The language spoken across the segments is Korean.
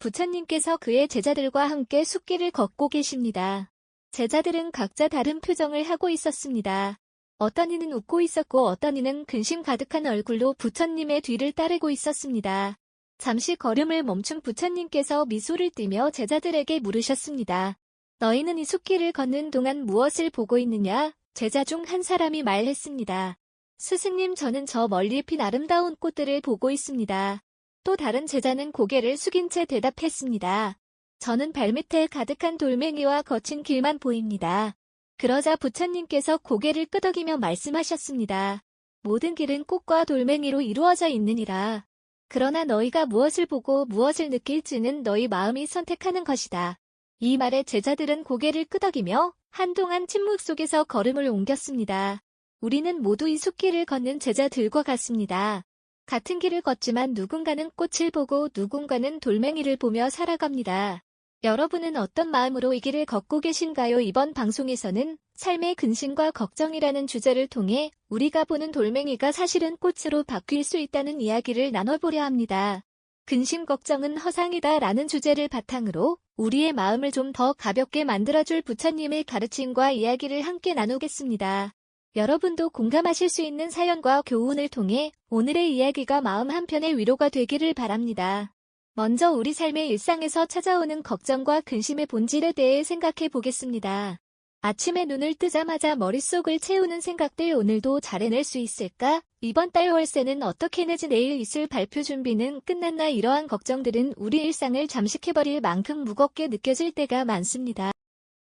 부처님께서 그의 제자들과 함께 숲길을 걷고 계십니다. 제자들은 각자 다른 표정을 하고 있었습니다. 어떤 이는 웃고 있었고 어떤 이는 근심 가득한 얼굴로 부처님의 뒤를 따르고 있었습니다. 잠시 걸음을 멈춘 부처님께서 미소를 띠며 제자들에게 물으셨습니다. 너희는 이 숲길을 걷는 동안 무엇을 보고 있느냐? 제자 중 한 사람이 말했습니다. 스승님, 저는 저 멀리 핀 아름다운 꽃들을 보고 있습니다. 또 다른 제자는 고개를 숙인 채 대답했습니다. 저는 발밑에 가득한 돌멩이와 거친 길만 보입니다. 그러자 부처님께서 고개를 끄덕이며 말씀하셨습니다. 모든 길은 꽃과 돌멩이로 이루어져 있느니라. 그러나 너희가 무엇을 보고 무엇을 느낄지는 너희 마음이 선택하는 것이다. 이 말에 제자들은 고개를 끄덕이며 한동안 침묵 속에서 걸음을 옮겼습니다. 우리는 모두 이 숲길을 걷는 제자들과 같습니다. 같은 길을 걷지만 누군가는 꽃을 보고 누군가는 돌멩이를 보며 살아갑니다. 여러분은 어떤 마음으로 이 길을 걷고 계신가요? 이번 방송에서는 삶의 근심과 걱정이라는 주제를 통해 우리가 보는 돌멩이가 사실은 꽃으로 바뀔 수 있다는 이야기를 나눠보려 합니다. 근심 걱정은 허상이다 라는 주제를 바탕으로 우리의 마음을 좀 더 가볍게 만들어줄 부처님의 가르침과 이야기를 함께 나누겠습니다. 여러분도 공감하실 수 있는 사연과 교훈을 통해 오늘의 이야기가 마음 한편의 위로가 되기를 바랍니다. 먼저 우리 삶의 일상에서 찾아오는 걱정과 근심의 본질에 대해 생각해 보겠습니다. 아침에 눈을 뜨자마자 머릿속을 채우는 생각들, 오늘도 잘 해낼 수 있을까? 이번 달 월세는 어떻게 내지? 내일 있을 발표 준비는 끝났나? 이러한 걱정들은 우리 일상을 잠식해버릴 만큼 무겁게 느껴질 때가 많습니다.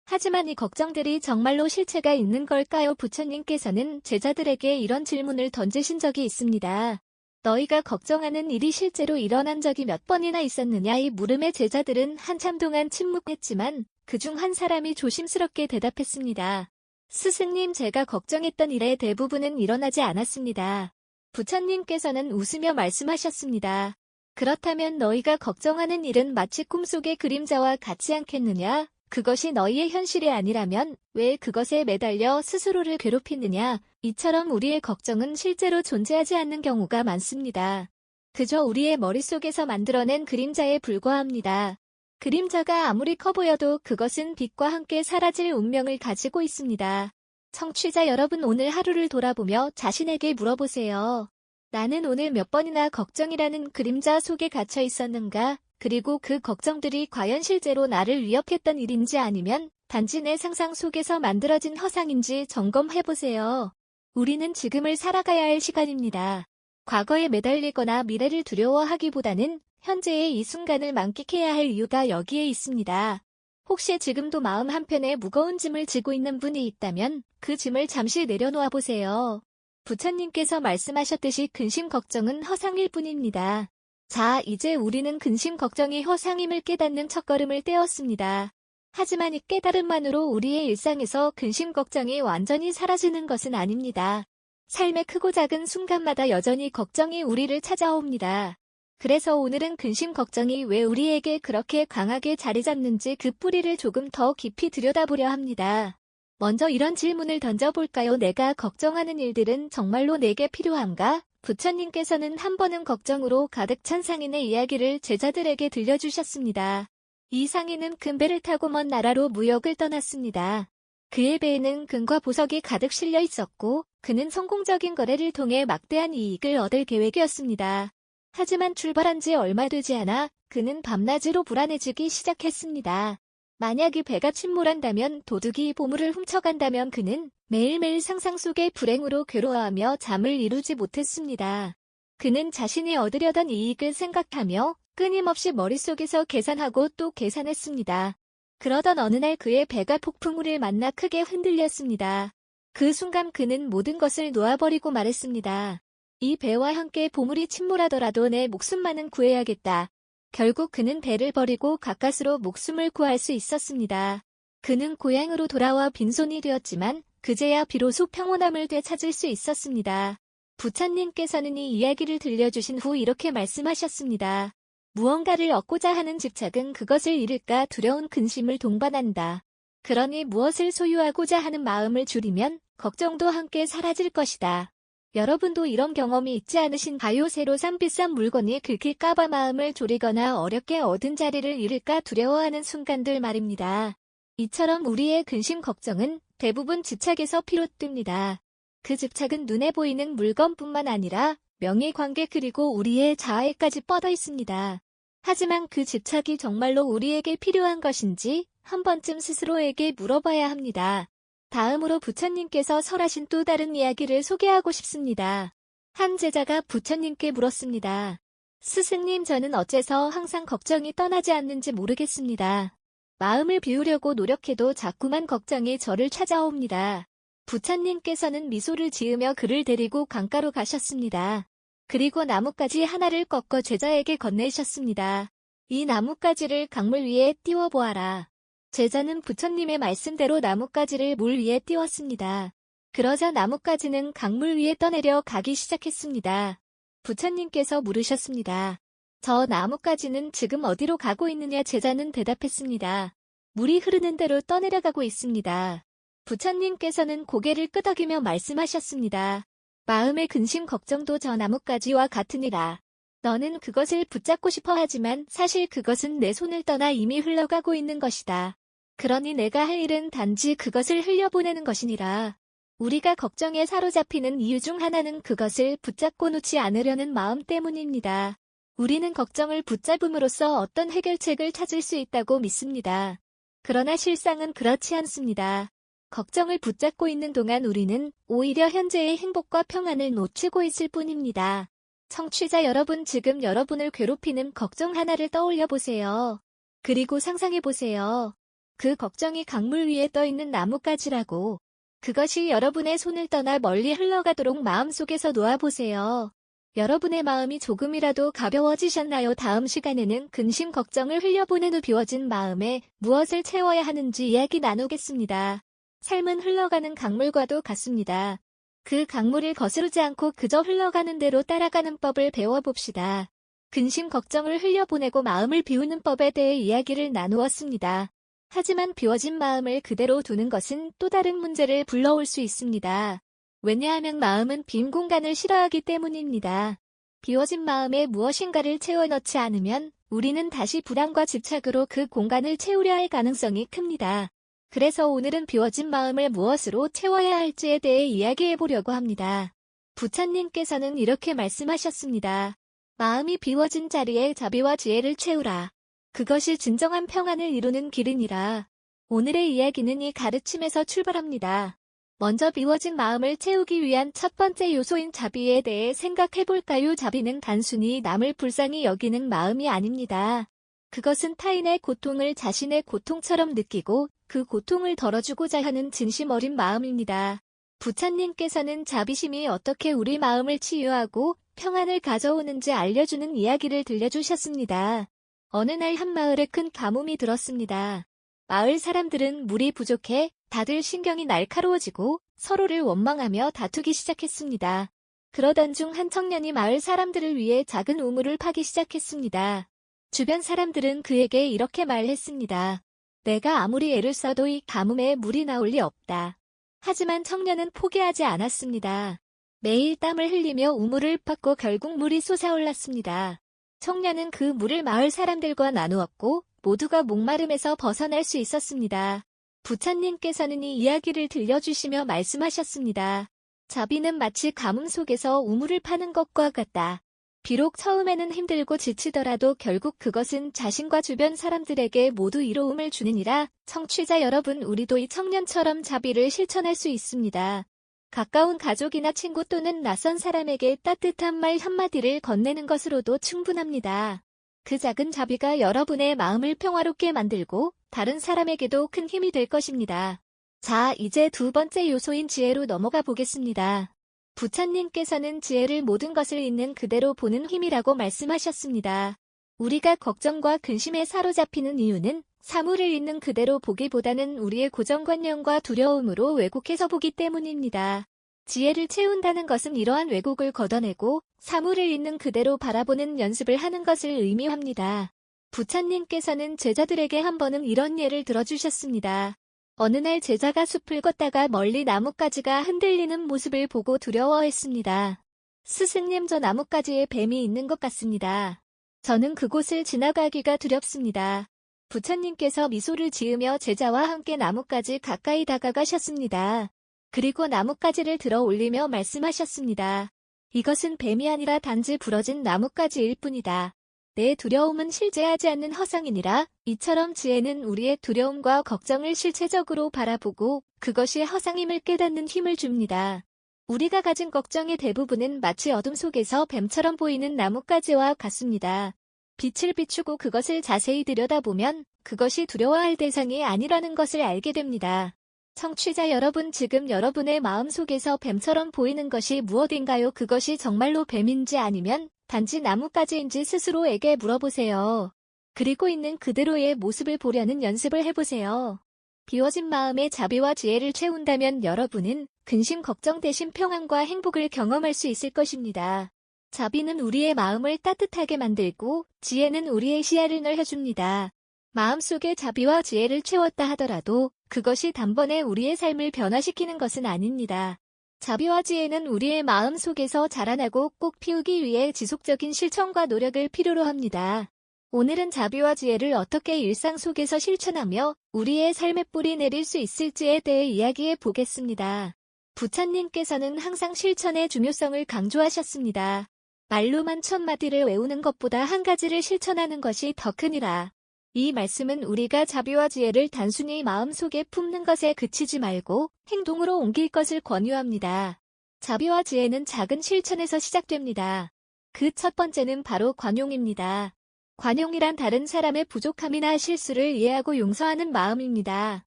하지만 이 걱정들이 정말로 실체가 있는 걸까요? 부처님께서는 제자들에게 이런 질문을 던지신 적이 있습니다. 너희가 걱정하는 일이 실제로 일어난 적이 몇 번이나 있었느냐? 이 물음에 제자들은 한참 동안 침묵했지만 그중 한 사람이 조심스럽게 대답했습니다. 스승님, 제가 걱정했던 일의 대부분은 일어나지 않았습니다. 부처님께서는 웃으며 말씀하셨습니다. 그렇다면 너희가 걱정하는 일은 마치 꿈속의 그림자와 같지 않겠느냐? 그것이 너희의 현실이 아니라면 왜 그것에 매달려 스스로를 괴롭히느냐? 이처럼 우리의 걱정은 실제로 존재하지 않는 경우가 많습니다. 그저 우리의 머릿속에서 만들어낸 그림자에 불과합니다. 그림자가 아무리 커 보여도 그것은 빛과 함께 사라질 운명을 가지고 있습니다. 청취자 여러분, 오늘 하루를 돌아보며 자신에게 물어보세요. 나는 오늘 몇 번이나 걱정이라는 그림자 속에 갇혀 있었는가? 그리고 그 걱정들이 과연 실제로 나를 위협했던 일인지 아니면 단지 내 상상 속에서 만들어진 허상인지 점검해보세요. 우리는 지금을 살아가야 할 시간입니다. 과거에 매달리거나 미래를 두려워하기보다는 현재의 이 순간을 만끽해야 할 이유가 여기에 있습니다. 혹시 지금도 마음 한편에 무거운 짐을 지고 있는 분이 있다면 그 짐을 잠시 내려놓아 보세요. 부처님께서 말씀하셨듯이 근심 걱정은 허상일 뿐입니다. 자, 이제 우리는 근심 걱정이 허상임을 깨닫는 첫걸음을 떼었습니다. 하지만 이 깨달음만으로 우리의 일상에서 근심 걱정이 완전히 사라지는 것은 아닙니다. 삶의 크고 작은 순간마다 여전히 걱정이 우리를 찾아옵니다. 그래서 오늘은 근심 걱정이 왜 우리에게 그렇게 강하게 자리 잡는지 그 뿌리를 조금 더 깊이 들여다보려 합니다. 먼저 이런 질문을 던져볼까요? 내가 걱정하는 일들은 정말로 내게 필요한가? 부처님께서는 한 번은 걱정으로 가득 찬 상인의 이야기를 제자들에게 들려주셨습니다. 이 상인은 큰 배를 타고 먼 나라로 무역을 떠났습니다. 그의 배에는 금과 보석이 가득 실려 있었고 그는 성공적인 거래를 통해 막대한 이익을 얻을 계획이었습니다. 하지만 출발한 지 얼마 되지 않아 그는 밤낮으로 불안해지기 시작했습니다. 만약 이 배가 침몰한다면, 도둑이 보물을 훔쳐간다면 그는 매일매일 상상 속의 불행으로 괴로워하며 잠을 이루지 못했습니다. 그는 자신이 얻으려던 이익을 생각하며 끊임없이 머릿속에서 계산하고 또 계산했습니다. 그러던 어느 날 그의 배가 폭풍우를 만나 크게 흔들렸습니다. 그 순간 그는 모든 것을 놓아버리고 말했습니다. 이 배와 함께 보물이 침몰하더라도 내 목숨만은 구해야겠다. 결국 그는 배를 버리고 가까스로 목숨을 구할 수 있었습니다. 그는 고향으로 돌아와 빈손이 되었지만 그제야 비로소 평온함을 되찾을 수 있었습니다. 부처님께서는 이 이야기를 들려주신 후 이렇게 말씀하셨습니다. 무언가를 얻고자 하는 집착은 그것을 잃을까 두려운 근심을 동반한다. 그러니 무엇을 소유하고자 하는 마음을 줄이면 걱정도 함께 사라질 것이다. 여러분도 이런 경험이 있지 않으신가요? 새로 산 비싼 물건이 긁힐까봐 마음을 졸이거나 어렵게 얻은 자리를 잃을까 두려워하는 순간들 말입니다. 이처럼 우리의 근심 걱정은 대부분 집착에서 비롯됩니다. 그 집착은 눈에 보이는 물건뿐만 아니라 명예관계 그리고 우리의 자아에까지 뻗어 있습니다. 하지만 그 집착이 정말로 우리에게 필요한 것인지 한 번쯤 스스로에게 물어봐야 합니다. 다음으로 부처님께서 설하신 또 다른 이야기를 소개하고 싶습니다. 한 제자가 부처님께 물었습니다. 스승님, 저는 어째서 항상 걱정이 떠나지 않는지 모르겠습니다. 마음을 비우려고 노력해도 자꾸만 걱정이 저를 찾아옵니다. 부처님께서는 미소를 지으며 그를 데리고 강가로 가셨습니다. 그리고 나뭇가지 하나를 꺾어 제자에게 건네셨습니다. 이 나뭇가지를 강물 위에 띄워보아라. 제자는 부처님의 말씀대로 나뭇가지를 물 위에 띄웠습니다. 그러자 나뭇가지는 강물 위에 떠내려 가기 시작했습니다. 부처님께서 물으셨습니다. 저 나뭇가지는 지금 어디로 가고 있느냐? 제자는 대답했습니다. 물이 흐르는 대로 떠내려가고 있습니다. 부처님께서는 고개를 끄덕이며 말씀하셨습니다. 마음의 근심 걱정도 저 나뭇가지와 같으니라. 너는 그것을 붙잡고 싶어 하지만 사실 그것은 내 손을 떠나 이미 흘러가고 있는 것이다. 그러니 내가 할 일은 단지 그것을 흘려보내는 것이니라. 우리가 걱정에 사로잡히는 이유 중 하나는 그것을 붙잡고 놓지 않으려는 마음 때문입니다. 우리는 걱정을 붙잡음으로써 어떤 해결책을 찾을 수 있다고 믿습니다. 그러나 실상은 그렇지 않습니다. 걱정을 붙잡고 있는 동안 우리는 오히려 현재의 행복과 평안을 놓치고 있을 뿐입니다. 청취자 여러분, 지금 여러분을 괴롭히는 걱정 하나를 떠올려 보세요. 그리고 상상해 보세요. 그 걱정이 강물 위에 떠 있는 나뭇가지라고. 그것이 여러분의 손을 떠나 멀리 흘러가도록 마음속에서 놓아보세요. 여러분의 마음이 조금이라도 가벼워지셨나요? 다음 시간에는 근심 걱정을 흘려보낸 후 비워진 마음에 무엇을 채워야 하는지 이야기 나누겠습니다. 삶은 흘러가는 강물과도 같습니다. 그 강물을 거스르지 않고 그저 흘러가는 대로 따라가는 법을 배워봅시다. 근심 걱정을 흘려보내고 마음을 비우는 법에 대해 이야기를 나누었습니다. 하지만 비워진 마음을 그대로 두는 것은 또 다른 문제를 불러올 수 있습니다. 왜냐하면 마음은 빈 공간을 싫어하기 때문입니다. 비워진 마음에 무엇인가를 채워넣지 않으면 우리는 다시 불안과 집착으로 그 공간을 채우려 할 가능성이 큽니다. 그래서 오늘은 비워진 마음을 무엇으로 채워야 할지에 대해 이야기해 보려고 합니다. 부처님께서는 이렇게 말씀하셨습니다. 마음이 비워진 자리에 자비와 지혜를 채우라. 그것이 진정한 평안을 이루는 길이니라. 오늘의 이야기는 이 가르침에서 출발합니다. 먼저 비워진 마음을 채우기 위한 첫 번째 요소인 자비에 대해 생각해 볼까요? 자비는 단순히 남을 불쌍히 여기는 마음이 아닙니다. 그것은 타인의 고통을 자신의 고통처럼 느끼고 그 고통을 덜어주고자 하는 진심 어린 마음입니다. 부처님께서는 자비심이 어떻게 우리 마음을 치유하고 평안을 가져오는지 알려주는 이야기를 들려주셨습니다. 어느 날 한 마을에 큰 가뭄이 들었습니다. 마을 사람들은 물이 부족해 다들 신경이 날카로워지고 서로를 원망하며 다투기 시작했습니다. 그러던 중 한 청년이 마을 사람들을 위해 작은 우물을 파기 시작했습니다. 주변 사람들은 그에게 이렇게 말했습니다. 내가 아무리 애를 써도 이 가뭄에 물이 나올 리 없다. 하지만 청년은 포기하지 않았습니다. 매일 땀을 흘리며 우물을 팠고 결국 물이 솟아올랐습니다. 청년은 그 물을 마을 사람들과 나누었고 모두가 목마름에서 벗어날 수 있었습니다. 부처님께서는 이 이야기를 들려주시며 말씀하셨습니다. 자비는 마치 가뭄 속에서 우물을 파는 것과 같다. 비록 처음에는 힘들고 지치더라도 결국 그것은 자신과 주변 사람들에게 모두 이로움을 주느니라. 청취자 여러분, 우리도 이 청년처럼 자비를 실천할 수 있습니다. 가까운 가족이나 친구 또는 낯선 사람에게 따뜻한 말 한마디를 건네는 것으로도 충분합니다. 그 작은 자비가 여러분의 마음을 평화롭게 만들고 다른 사람에게도 큰 힘이 될 것입니다. 자, 이제 두 번째 요소인 지혜로 넘어가 보겠습니다. 부처님께서는 지혜를 모든 것을 있는 그대로 보는 힘이라고 말씀하셨습니다. 우리가 걱정과 근심에 사로잡히는 이유는 사물을 있는 그대로 보기보다는 우리의 고정관념과 두려움으로 왜곡해서 보기 때문입니다. 지혜를 채운다는 것은 이러한 왜곡을 걷어내고 사물을 있는 그대로 바라보는 연습을 하는 것을 의미합니다. 부처님께서는 제자들에게 한 번은 이런 예를 들어주셨습니다. 어느 날 제자가 숲을 걷다가 멀리 나뭇가지가 흔들리는 모습을 보고 두려워했습니다. 스승님, 저 나뭇가지에 뱀이 있는 것 같습니다. 저는 그곳을 지나가기가 두렵습니다. 부처님께서 미소를 지으며 제자와 함께 나뭇가지 가까이 다가가셨습니다. 그리고 나뭇가지를 들어 올리며 말씀하셨습니다. 이것은 뱀이 아니라 단지 부러진 나뭇가지일 뿐이다. 내 두려움은 실제하지 않는 허상이니라. 이처럼 지혜는 우리의 두려움과 걱정을 실체적으로 바라보고 그것이 허상임을 깨닫는 힘을 줍니다. 우리가 가진 걱정의 대부분은 마치 어둠 속에서 뱀처럼 보이는 나뭇가지와 같습니다. 빛을 비추고 그것을 자세히 들여다보면 그것이 두려워할 대상이 아니라는 것을 알게 됩니다. 청취자 여러분, 지금 여러분의 마음속에서 뱀처럼 보이는 것이 무엇인가요? 그것이 정말로 뱀인지 아니면 단지 나뭇가지인지 스스로에게 물어보세요. 그리고 있는 그대로의 모습을 보려는 연습을 해보세요. 비워진 마음에 자비와 지혜를 채운다면 여러분은 근심 걱정 대신 평안과 행복을 경험할 수 있을 것입니다. 자비는 우리의 마음을 따뜻하게 만들고 지혜는 우리의 시야를 넓혀줍니다. 마음속에 자비와 지혜를 채웠다 하더라도 그것이 단번에 우리의 삶을 변화시키는 것은 아닙니다. 자비와 지혜는 우리의 마음 속에서 자라나고 꼭 피우기 위해 지속적인 실천과 노력을 필요로 합니다. 오늘은 자비와 지혜를 어떻게 일상 속에서 실천하며 우리의 삶에 뿌리 내릴 수 있을지에 대해 이야기해 보겠습니다. 부처님께서는 항상 실천의 중요성을 강조하셨습니다. 말로만 1000마디를 외우는 것보다 한 가지를 실천하는 것이 더 크니라. 이 말씀은 우리가 자비와 지혜를 단순히 마음속에 품는 것에 그치지 말고 행동으로 옮길 것을 권유합니다. 자비와 지혜는 작은 실천에서 시작됩니다. 그 첫 번째는 바로 관용입니다. 관용이란 다른 사람의 부족함이나 실수를 이해하고 용서하는 마음입니다.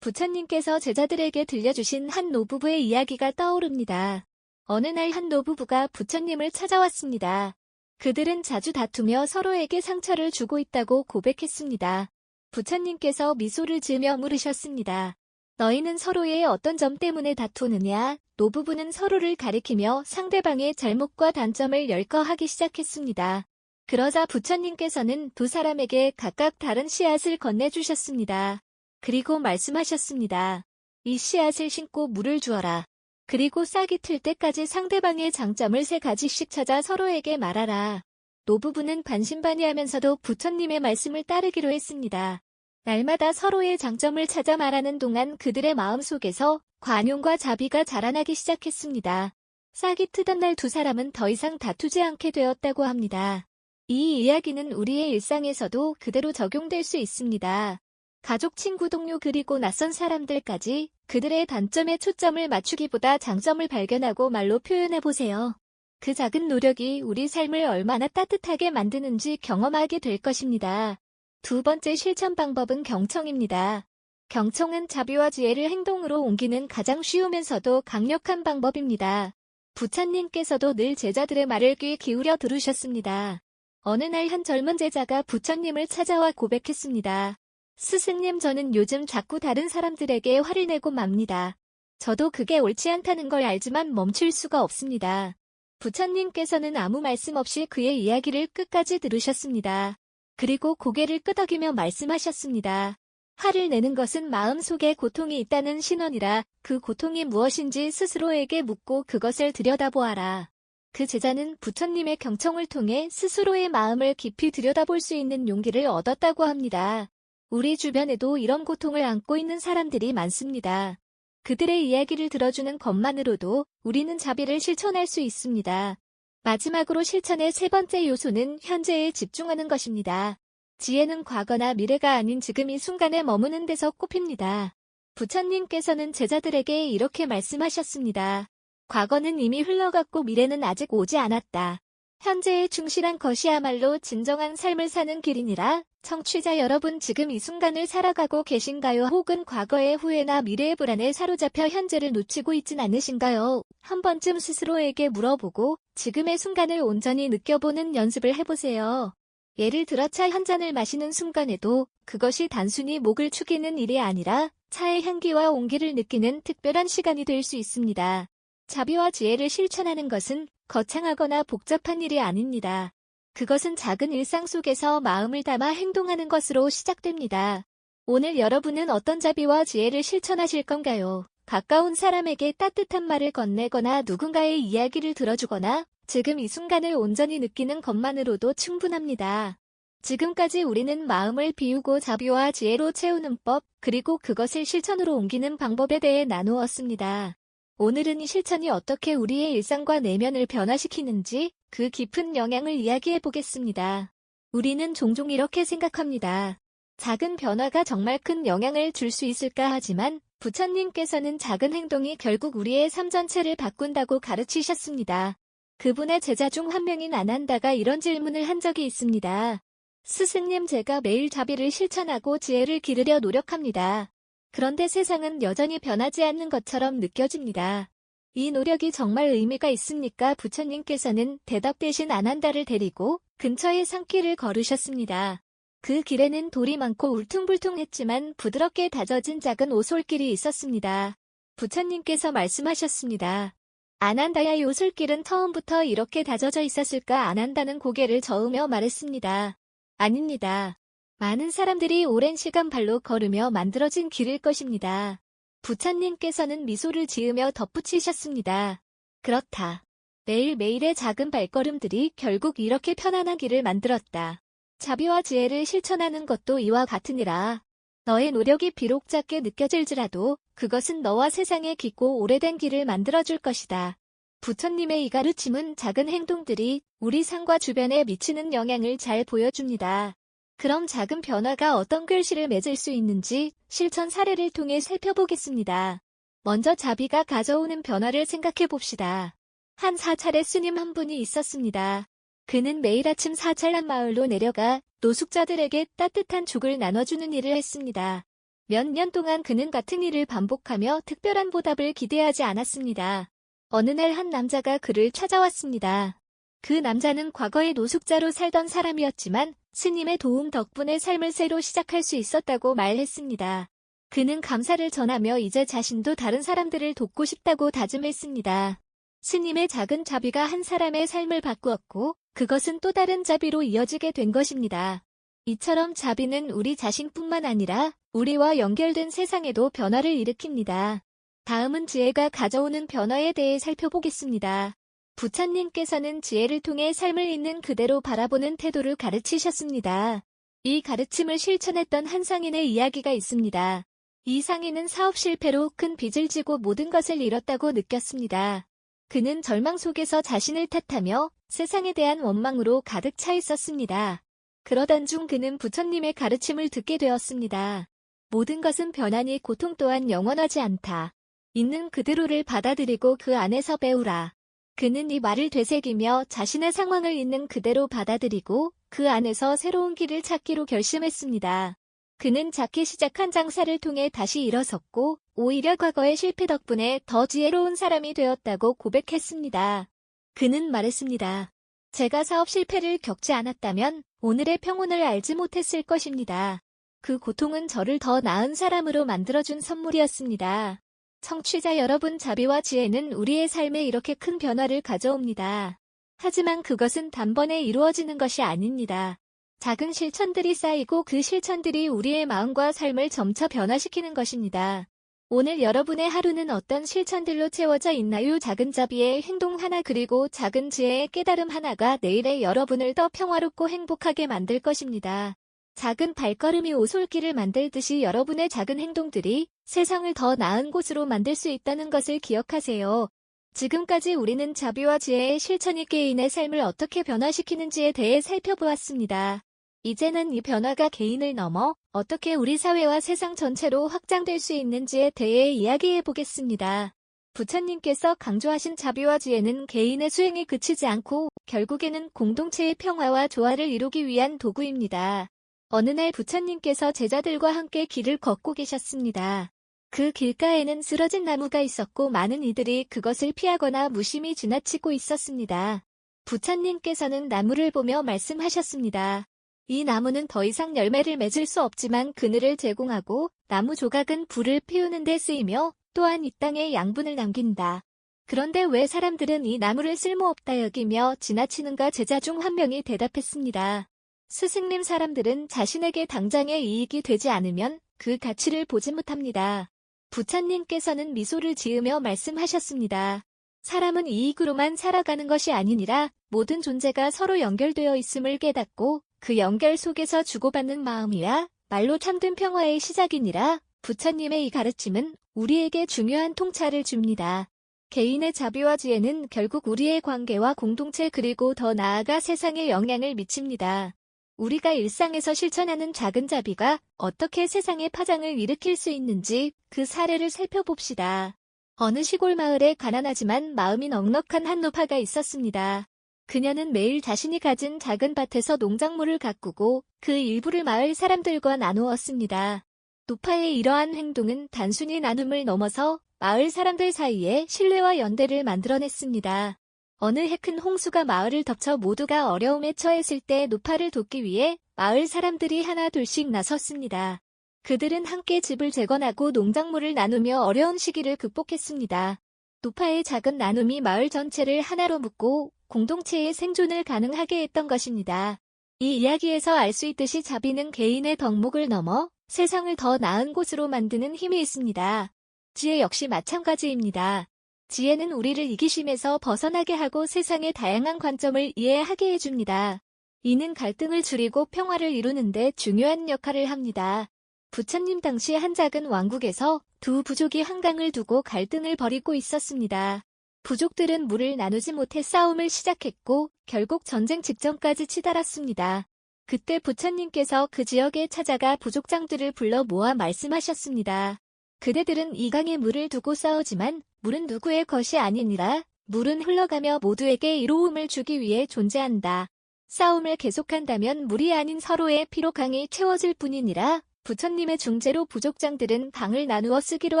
부처님께서 제자들에게 들려주신 한 노부부의 이야기가 떠오릅니다. 어느 날 한 노부부가 부처님을 찾아왔습니다. 그들은 자주 다투며 서로에게 상처를 주고 있다고 고백했습니다. 부처님께서 미소를 지으며 물으셨습니다. 너희는 서로의 어떤 점 때문에 다투느냐? 노부부는 서로를 가리키며 상대방의 잘못과 단점을 열거하기 시작했습니다. 그러자 부처님께서는 두 사람에게 각각 다른 씨앗을 건네주셨습니다. 그리고 말씀하셨습니다. 이 씨앗을 심고 물을 주어라. 그리고 싹이 틀 때까지 상대방의 장점을 3가지씩 찾아 서로에게 말하라. 노부부는 반신반의하면서도 부처님의 말씀을 따르기로 했습니다. 날마다 서로의 장점을 찾아 말하는 동안 그들의 마음속에서 관용과 자비가 자라나기 시작했습니다. 싹이 트던 날 두 사람은 더 이상 다투지 않게 되었다고 합니다. 이 이야기는 우리의 일상에서도 그대로 적용될 수 있습니다. 가족, 친구, 동료 그리고 낯선 사람들까지 그들의 단점에 초점을 맞추기보다 장점을 발견하고 말로 표현해보세요. 그 작은 노력이 우리 삶을 얼마나 따뜻하게 만드는지 경험하게 될 것입니다. 두 번째 실천 방법은 경청입니다. 경청은 자비와 지혜를 행동으로 옮기는 가장 쉬우면서도 강력한 방법입니다. 부처님께서도 늘 제자들의 말을 귀 기울여 들으셨습니다. 어느 날 한 젊은 제자가 부처님을 찾아와 고백했습니다. 스승님, 저는 요즘 자꾸 다른 사람들에게 화를 내고 맙니다. 저도 그게 옳지 않다는 걸 알지만 멈출 수가 없습니다. 부처님께서는 아무 말씀 없이 그의 이야기를 끝까지 들으셨습니다. 그리고 고개를 끄덕이며 말씀하셨습니다. 화를 내는 것은 마음속에 고통이 있다는 신호니라. 그 고통이 무엇인지 스스로에게 묻고 그것을 들여다보아라. 그 제자는 부처님의 경청을 통해 스스로의 마음을 깊이 들여다볼 수 있는 용기를 얻었다고 합니다. 우리 주변에도 이런 고통을 안고 있는 사람들이 많습니다. 그들의 이야기를 들어주는 것만으로도 우리는 자비를 실천할 수 있습니다. 마지막으로 실천의 세 번째 요소는 현재에 집중하는 것입니다. 지혜는 과거나 미래가 아닌 지금 이 순간에 머무는 데서 꼽힙니다. 부처님께서는 제자들에게 이렇게 말씀하셨습니다. 과거는 이미 흘러갔고 미래는 아직 오지 않았다. 현재에 충실한 것이야말로 진정한 삶을 사는 길이니라. 청취자 여러분, 지금 이 순간을 살아가고 계신가요? 혹은 과거의 후회나 미래의 불안에 사로잡혀 현재를 놓치고 있진 않으신가요? 한 번쯤 스스로에게 물어보고 지금의 순간을 온전히 느껴보는 연습을 해보세요. 예를 들어 차 한 잔을 마시는 순간에도 그것이 단순히 목을 축이는 일이 아니라 차의 향기와 온기를 느끼는 특별한 시간이 될 수 있습니다. 자비와 지혜를 실천하는 것은 거창하거나 복잡한 일이 아닙니다. 그것은 작은 일상 속에서 마음을 담아 행동하는 것으로 시작됩니다. 오늘 여러분은 어떤 자비와 지혜를 실천하실 건가요? 가까운 사람에게 따뜻한 말을 건네거나 누군가의 이야기를 들어주거나 지금 이 순간을 온전히 느끼는 것만으로도 충분합니다. 지금까지 우리는 마음을 비우고 자비와 지혜로 채우는 법, 그리고 그것을 실천으로 옮기는 방법에 대해 나누었습니다. 오늘은 이 실천이 어떻게 우리의 일상과 내면을 변화시키는지 그 깊은 영향을 이야기해 보겠습니다. 우리는 종종 이렇게 생각합니다. 작은 변화가 정말 큰 영향을 줄 수 있을까 하지만 부처님께서는 작은 행동이 결국 우리의 삶 전체를 바꾼다고 가르치셨습니다. 그분의 제자 중 한 명인 아난다가 이런 질문을 한 적이 있습니다. 스승님, 제가 매일 자비를 실천하고 지혜를 기르려 노력합니다. 그런데 세상은 여전히 변하지 않는 것처럼 느껴집니다. 이 노력이 정말 의미가 있습니까? 부처님께서는 대답 대신 아난다를 데리고 근처의 산길을 걸으셨습니다. 그 길에는 돌이 많고 울퉁불퉁했지만 부드럽게 다져진 작은 오솔길이 있었습니다. 부처님께서 말씀하셨습니다. 아난다야, 이 오솔길은 처음부터 이렇게 다져져 있었을까? 아난다는 고개를 저으며 말했습니다. 아닙니다. 많은 사람들이 오랜 시간 발로 걸으며 만들어진 길일 것입니다. 부처님께서는 미소를 지으며 덧붙이셨습니다. 그렇다. 매일매일의 작은 발걸음들이 결국 이렇게 편안한 길을 만들었다. 자비와 지혜를 실천하는 것도 이와 같으니라. 너의 노력이 비록 작게 느껴질지라도 그것은 너와 세상의 깊고 오래된 길을 만들어줄 것이다. 부처님의 이 가르침은 작은 행동들이 우리 삶과 주변에 미치는 영향을 잘 보여줍니다. 그럼 작은 변화가 어떤 결실을 맺을 수 있는지 실천 사례를 통해 살펴보겠습니다. 먼저 자비가 가져오는 변화를 생각해 봅시다. 한 사찰에 스님 한 분이 있었습니다. 그는 매일 아침 사찰란 마을로 내려가 노숙자들에게 따뜻한 죽을 나눠주는 일을 했습니다. 몇 년 동안 그는 같은 일을 반복하며 특별한 보답을 기대하지 않았습니다. 어느 날 한 남자가 그를 찾아왔습니다. 그 남자는 과거에 노숙자로 살던 사람이었지만 스님의 도움 덕분에 삶을 새로 시작할 수 있었다고 말했습니다. 그는 감사를 전하며 이제 자신도 다른 사람들을 돕고 싶다고 다짐했습니다. 스님의 작은 자비가 한 사람의 삶을 바꾸었고 그것은 또 다른 자비로 이어지게 된 것입니다. 이처럼 자비는 우리 자신뿐만 아니라 우리와 연결된 세상에도 변화를 일으킵니다. 다음은 지혜가 가져오는 변화에 대해 살펴보겠습니다. 부처님께서는 지혜를 통해 삶을 있는 그대로 바라보는 태도를 가르치셨습니다. 이 가르침을 실천했던 한 상인의 이야기가 있습니다. 이 상인은 사업 실패로 큰 빚을 지고 모든 것을 잃었다고 느꼈습니다. 그는 절망 속에서 자신을 탓하며 세상에 대한 원망으로 가득 차 있었습니다. 그러던 중 그는 부처님의 가르침을 듣게 되었습니다. 모든 것은 변하니 고통 또한 영원하지 않다. 있는 그대로를 받아들이고 그 안에서 배우라. 그는 이 말을 되새기며 자신의 상황을 있는 그대로 받아들이고 그 안에서 새로운 길을 찾기로 결심했습니다. 그는 작게 시작한 장사를 통해 다시 일어섰고 오히려 과거의 실패 덕분에 더 지혜로운 사람이 되었다고 고백했습니다. 그는 말했습니다. 제가 사업 실패를 겪지 않았다면 오늘의 평온을 알지 못했을 것입니다. 그 고통은 저를 더 나은 사람으로 만들어준 선물이었습니다. 청취자 여러분, 자비와 지혜는 우리의 삶에 이렇게 큰 변화를 가져옵니다. 하지만 그것은 단번에 이루어지는 것이 아닙니다. 작은 실천들이 쌓이고 그 실천들이 우리의 마음과 삶을 점차 변화시키는 것입니다. 오늘 여러분의 하루는 어떤 실천들로 채워져 있나요? 작은 자비의 행동 하나 그리고 작은 지혜의 깨달음 하나가 내일의 여러분을 더 평화롭고 행복하게 만들 것입니다. 작은 발걸음이 오솔길을 만들듯이 여러분의 작은 행동들이 세상을 더 나은 곳으로 만들 수 있다는 것을 기억하세요. 지금까지 우리는 자비와 지혜의 실천이 개인의 삶을 어떻게 변화시키는지에 대해 살펴보았습니다. 이제는 이 변화가 개인을 넘어 어떻게 우리 사회와 세상 전체로 확장될 수 있는지에 대해 이야기해 보겠습니다. 부처님께서 강조하신 자비와 지혜는 개인의 수행에 그치지 않고 결국에는 공동체의 평화와 조화를 이루기 위한 도구입니다. 어느 날 부처님께서 제자들과 함께 길을 걷고 계셨습니다. 그 길가에는 쓰러진 나무가 있었고 많은 이들이 그것을 피하거나 무심히 지나치고 있었습니다. 부처님께서는 나무를 보며 말씀하셨습니다. 이 나무는 더 이상 열매를 맺을 수 없지만 그늘을 제공하고 나무 조각은 불을 피우는 데 쓰이며 또한 이 땅에 양분을 남긴다. 그런데 왜 사람들은 이 나무를 쓸모없다 여기며 지나치는가? 제자 중 한 명이 대답했습니다. 스승님, 사람들은 자신에게 당장의 이익이 되지 않으면 그 가치를 보지 못합니다. 부처님께서는 미소를 지으며 말씀하셨습니다. 사람은 이익으로만 살아가는 것이 아니니라 모든 존재가 서로 연결되어 있음을 깨닫고 그 연결 속에서 주고받는 마음이야 말로 참된 평화의 시작이니라. 부처님의 이 가르침은 우리에게 중요한 통찰을 줍니다. 개인의 자비와 지혜는 결국 우리의 관계와 공동체 그리고 더 나아가 세상에 영향을 미칩니다. 우리가 일상에서 실천하는 작은 자비가 어떻게 세상의 파장을 일으킬 수 있는지 그 사례를 살펴봅시다. 어느 시골 마을에 가난하지만 마음이 넉넉한 한 노파가 있었습니다. 그녀는 매일 자신이 가진 작은 밭에서 농작물을 가꾸고 그 일부를 마을 사람들과 나누었습니다. 노파의 이러한 행동은 단순히 나눔을 넘어서 마을 사람들 사이에 신뢰와 연대를 만들어냈습니다. 어느 해 큰 홍수가 마을을 덮쳐 모두가 어려움에 처했을 때 노파를 돕기 위해 마을 사람들이 하나 둘씩 나섰습니다. 그들은 함께 집을 재건하고 농작물을 나누며 어려운 시기를 극복했습니다. 노파의 작은 나눔이 마을 전체를 하나로 묶고 공동체의 생존을 가능하게 했던 것입니다. 이 이야기에서 알 수 있듯이 자비는 개인의 덕목을 넘어 세상을 더 나은 곳으로 만드는 힘이 있습니다. 지혜 역시 마찬가지입니다. 지혜는 우리를 이기심에서 벗어나게 하고 세상의 다양한 관점을 이해하게 해줍니다. 이는 갈등을 줄이고 평화를 이루는 데 중요한 역할을 합니다. 부처님 당시 한 작은 왕국에서 두 부족이 한강을 두고 갈등을 벌이고 있었습니다. 부족들은 물을 나누지 못해 싸움을 시작했고 결국 전쟁 직전까지 치달았습니다. 그때 부처님께서 그 지역에 찾아가 부족장들을 불러 모아 말씀하셨습니다. 그대들은 이 강에 물을 두고 싸우지만 물은 누구의 것이 아니니라. 물은 흘러가며 모두에게 이로움을 주기 위해 존재한다. 싸움을 계속한다면 물이 아닌 서로의 피로 강이 채워질 뿐이니라. 부처님의 중재로 부족장들은 강을 나누어 쓰기로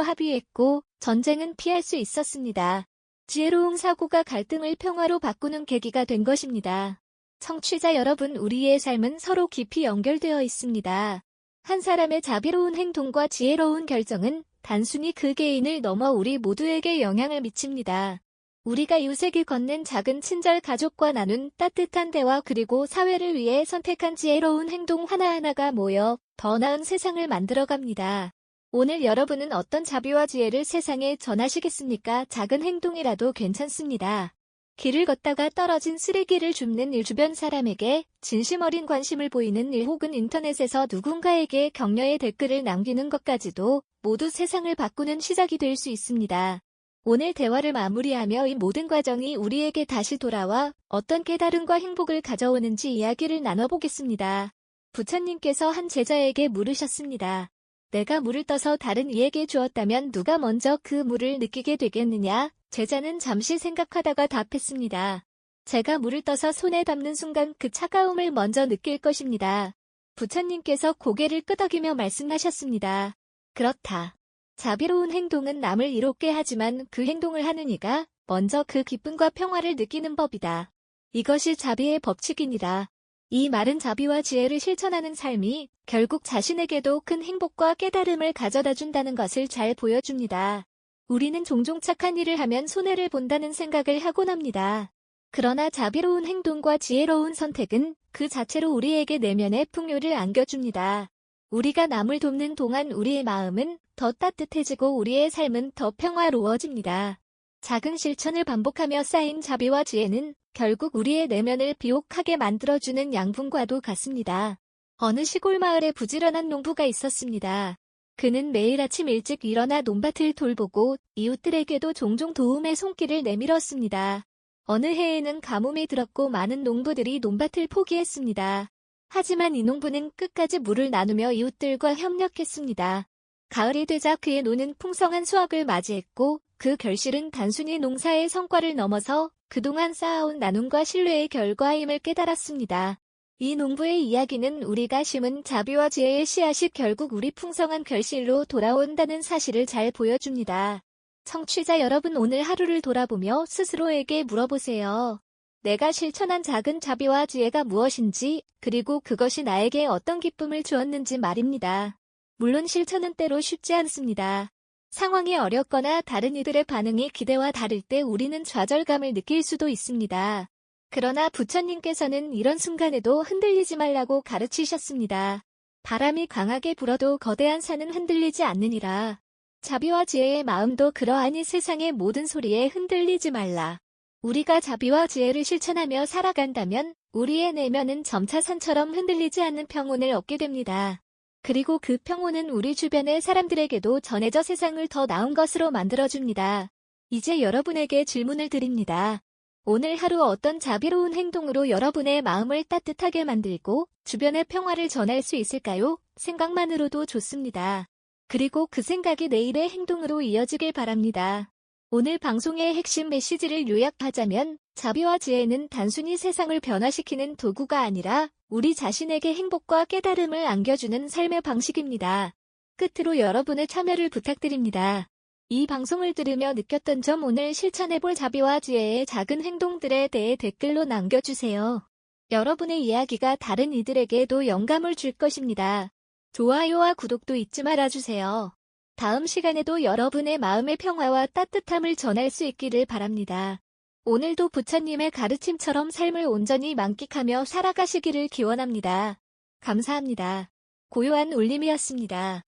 합의했고 전쟁은 피할 수 있었습니다. 지혜로운 사고가 갈등을 평화로 바꾸는 계기가 된 것입니다. 청취자 여러분, 우리의 삶은 서로 깊이 연결되어 있습니다. 한 사람의 자비로운 행동과 지혜로운 결정은 단순히 그 개인을 넘어 우리 모두에게 영향을 미칩니다. 우리가 이웃에게 건넨 작은 친절, 가족과 나눈 따뜻한 대화 그리고 사회를 위해 선택한 지혜로운 행동 하나하나가 모여 더 나은 세상을 만들어갑니다. 오늘 여러분은 어떤 자비와 지혜를 세상에 전하시겠습니까? 작은 행동이라도 괜찮습니다. 길을 걷다가 떨어진 쓰레기를 줍는 일, 주변 사람에게 진심 어린 관심을 보이는 일, 혹은 인터넷에서 누군가에게 격려의 댓글을 남기는 것까지도 모두 세상을 바꾸는 시작이 될 수 있습니다. 오늘 대화를 마무리하며 이 모든 과정이 우리에게 다시 돌아와 어떤 깨달음과 행복을 가져오는지 이야기를 나눠보겠습니다. 부처님께서 한 제자에게 물으셨습니다. 내가 물을 떠서 다른 이에게 주었다면 누가 먼저 그 물을 느끼게 되겠느냐? 제자는 잠시 생각하다가 답했습니다. 제가 물을 떠서 손에 담는 순간 그 차가움을 먼저 느낄 것입니다. 부처님께서 고개를 끄덕이며 말씀하셨습니다. 그렇다. 자비로운 행동은 남을 이롭게 하지만 그 행동을 하는 이가 먼저 그 기쁨과 평화를 느끼는 법이다. 이것이 자비의 법칙이니라. 이 말은 자비와 지혜를 실천하는 삶이 결국 자신에게도 큰 행복과 깨달음을 가져다 준다는 것을 잘 보여줍니다. 우리는 종종 착한 일을 하면 손해를 본다는 생각을 하곤 합니다. 그러나 자비로운 행동과 지혜로운 선택은 그 자체로 우리에게 내면의 풍요를 안겨줍니다. 우리가 남을 돕는 동안 우리의 마음은 더 따뜻해지고 우리의 삶은 더 평화로워집니다. 작은 실천을 반복하며 쌓인 자비와 지혜는 결국 우리의 내면을 비옥하게 만들어주는 양분과도 같습니다. 어느 시골 마을에 부지런한 농부가 있었습니다. 그는 매일 아침 일찍 일어나 논밭을 돌보고 이웃들에게도 종종 도움의 손길을 내밀었습니다. 어느 해에는 가뭄이 들었고 많은 농부들이 논밭을 포기했습니다. 하지만 이 농부는 끝까지 물을 나누며 이웃들과 협력했습니다. 가을이 되자 그의 노는 풍성한 수확을 맞이했고 그 결실은 단순히 농사의 성과를 넘어서 그동안 쌓아온 나눔과 신뢰의 결과임을 깨달았습니다. 이 농부의 이야기는 우리가 심은 자비와 지혜의 씨앗이 결국 우리 풍성한 결실로 돌아온다는 사실을 잘 보여줍니다. 청취자 여러분, 오늘 하루를 돌아보며 스스로에게 물어보세요. 내가 실천한 작은 자비와 지혜가 무엇인지, 그리고 그것이 나에게 어떤 기쁨을 주었는지 말입니다. 물론 실천은 때로 쉽지 않습니다. 상황이 어렵거나 다른 이들의 반응이 기대와 다를 때 우리는 좌절감을 느낄 수도 있습니다. 그러나 부처님께서는 이런 순간에도 흔들리지 말라고 가르치셨습니다. 바람이 강하게 불어도 거대한 산은 흔들리지 않느니라. 자비와 지혜의 마음도 그러하니 세상의 모든 소리에 흔들리지 말라. 우리가 자비와 지혜를 실천하며 살아간다면 우리의 내면은 점차 산처럼 흔들리지 않는 평온을 얻게 됩니다. 그리고 그 평온은 우리 주변의 사람들에게도 전해져 세상을 더 나은 것으로 만들어줍니다. 이제 여러분에게 질문을 드립니다. 오늘 하루 어떤 자비로운 행동으로 여러분의 마음을 따뜻하게 만들고 주변의 평화를 전할 수 있을까요? 생각만으로도 좋습니다. 그리고 그 생각이 내일의 행동으로 이어지길 바랍니다. 오늘 방송의 핵심 메시지를 요약하자면 자비와 지혜는 단순히 세상을 변화시키는 도구가 아니라 우리 자신에게 행복과 깨달음을 안겨주는 삶의 방식입니다. 끝으로 여러분의 참여를 부탁드립니다. 이 방송을 들으며 느꼈던 점, 오늘 실천해볼 자비와 지혜의 작은 행동들에 대해 댓글로 남겨주세요. 여러분의 이야기가 다른 이들에게도 영감을 줄 것입니다. 좋아요와 구독도 잊지 말아주세요. 다음 시간에도 여러분의 마음의 평화와 따뜻함을 전할 수 있기를 바랍니다. 오늘도 부처님의 가르침처럼 삶을 온전히 만끽하며 살아가시기를 기원합니다. 감사합니다. 고요한 울림이었습니다.